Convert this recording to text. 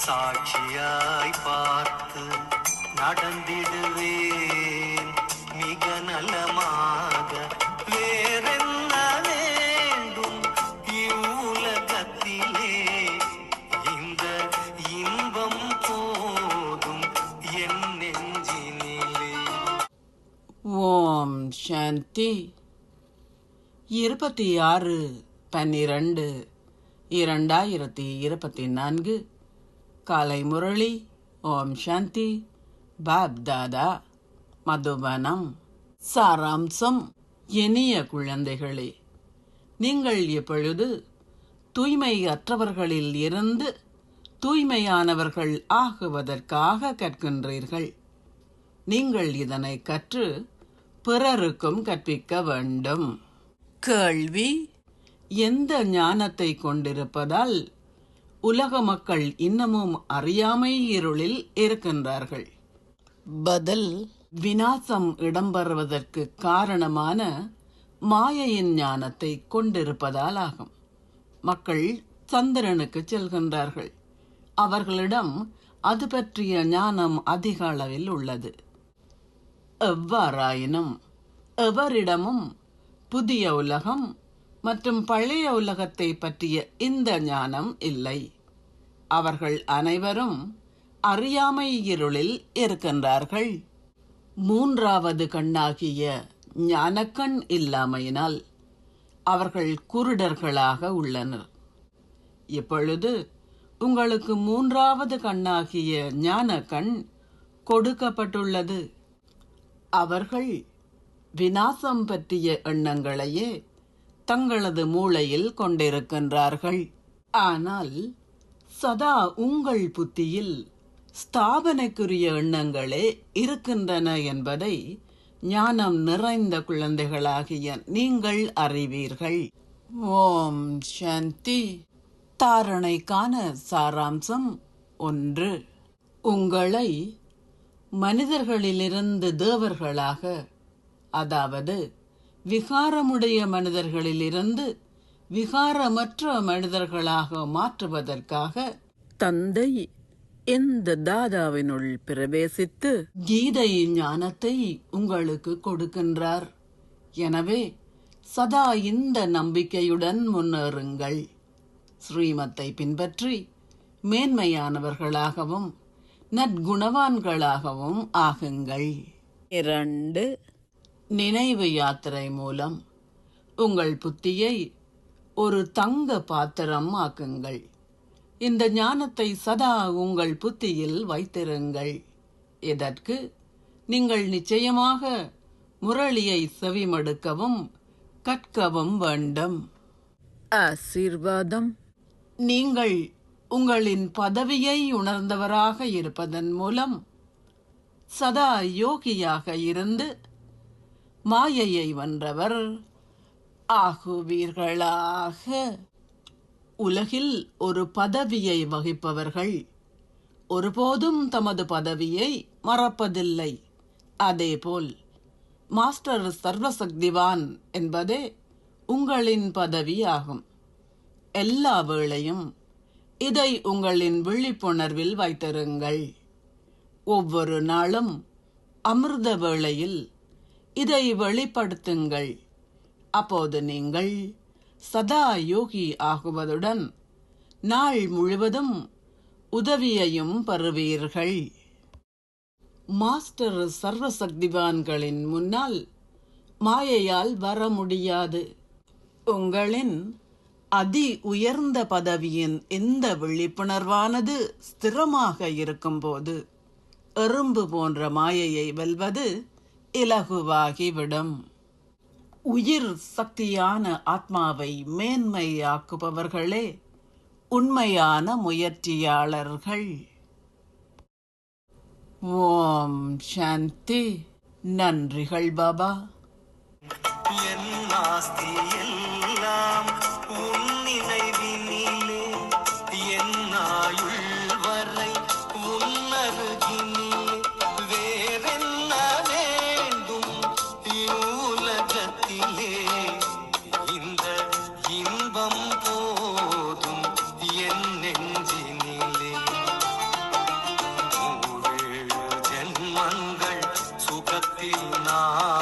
சாட்சியாய் பார்த்து நடந்திடுவேன் மிக நலமாக. வேறென்ன வேண்டும் இவ்வுலகத்திலே, இந்த இன்பம் போதும் என் நெஞ்சினிலே. ஓம் சாந்தி. 26/12/2024 காலை முரளி. ஓம் சாந்தி. பாப் தாதா, மதுபனம். சாராம்சம். இனிய குழந்தைகளே, நீங்கள் இப்பொழுது தூய்மையற்றவர்களில் இருந்து தூய்மையானவர்கள் ஆகுவதற்காக கற்கின்றீர்கள். நீங்கள் இதனை கற்று பிறருக்கும் கற்பிக்க வேண்டும். கேள்வி: எந்த ஞானத்தை கொண்டிருப்பதால் உலக மக்கள் இன்னமும் அறியாமை இருளில் இருக்கின்றார்கள்? பதில்: விநாசம் இடம்பெறுவதற்கு காரணமான மாயையின் ஞானத்தை கொண்டிருப்பதால் ஆகும். மக்கள் சந்திரனுக்கு செல்கின்றார்கள். அவர்களிடம் அது பற்றிய ஞானம் அதிக அளவில் உள்ளது. எவ்வாறாயினும் எவரிடமும் புதிய உலகம் மற்றும் பழைய உலகத்தை பற்றிய இந்த ஞானம் இல்லை. அவர்கள் அனைவரும் அறியாமை இருளில் இருக்கின்றார்கள். மூன்றாவது கண்ணாகிய ஞானக்கண் இல்லாமையினால் அவர்கள் குருடர்களாக உள்ளனர். இப்பொழுது உங்களுக்கு மூன்றாவது கண்ணாகிய ஞானக்கண் கொடுக்கப்பட்டுள்ளது. அவர்கள் விநாசம் பற்றிய எண்ணங்களையே தங்களது மூளையில் கொண்டிருக்கின்றார்கள். ஆனால் சதா உங்கள் புத்தியில் ஸ்தாபனைக்குரிய எண்ணங்களே இருக்கின்றன என்பதை ஞானம் நிறைந்த குழந்தைகளாகிய நீங்கள் அறிவீர்கள். ஓம் சாந்தி. தாரணைக்கான சாராம்சம் 1. உங்களை மனிதர்களிலிருந்து தேவர்களாக, அதாவது விகாரமுடைய மனிதர்களிலிருந்து விகாரமற்ற மனிதர்களாக மாற்றுவதற்காக தந்தை இந்த தாதாவினுள் பிரவேசித்து கீதை ஞானத்தை உங்களுக்கு கொடுக்கின்றார். எனவே சதா இந்த நம்பிக்கையுடன் முன்னேறுங்கள். ஸ்ரீமத்தை பின்பற்றி மேன்மையானவர்களாகவும் நற்குணவான்களாகவும் ஆகுங்கள். 2. நினைவு யாத்திரை மூலம் உங்கள் புத்தியை ஒரு தங்க பாத்திரம் ஆக்குங்கள். இந்த ஞானத்தை சதா உங்கள் புத்தியில் வைத்திருங்கள். இதற்கு நீங்கள் நிச்சயமாக முரளியை செவிமடுக்கவும் கற்கவும் வேண்டும். ஆசீர்வாதம். நீங்கள் உங்களின் பதவியை உணர்ந்தவராக இருப்பதன் மூலம் சதா யோகியாக இருந்து மாயையை வென்றவர் ஆகுவீர்களாக. உலகில் ஒரு பதவியை வகிப்பவர்கள் ஒருபோதும் தமது பதவியை மறப்பதில்லை. அதேபோல் மாஸ்டர் சர்வசக்திவான் என்பதே உங்களின் பதவி ஆகும். எல்லா வேளையும் இதை உங்களின் விழிப்புணர்வில் வைத்திருங்கள். ஒவ்வொரு நாளும் அமிர்த வேளையில் இதை வெளிப்படுத்துங்கள். அப்போது நீங்கள் சதா யோகி ஆகுவதுடன் நாள் முழுவதும் உதவியையும் பெறுவீர்கள். மாஸ்டர் சர்வசக்திவான்களின் முன்னால் மாயையால் வர முடியாது. உங்களின் அதி உயர்ந்த பதவியின் இந்த விழிப்புணர்வானது ஸ்திரமாக இருக்கும்போது எறும்பு போன்ற மாயையை வெல்வது இலகுவாகிவிடும். உயிர் சக்தியான ஆத்மாவை மேன்மையாக்குபவர்களே உண்மையான முயற்சியாளர்கள். ஓம் சாந்தி. நன்றிகள் பாபா. என் ஆஸ்தி எல்லாம் உன் நினைவினிலே, என் ஆயுள் வரை உன் அருகினிலே. வேறென்ன வேண்டும் இவ்வுலகத்திலே, இந்த இன்பம் போதும் என் நெஞ்சினிலே. உள்ளத்தில் நான்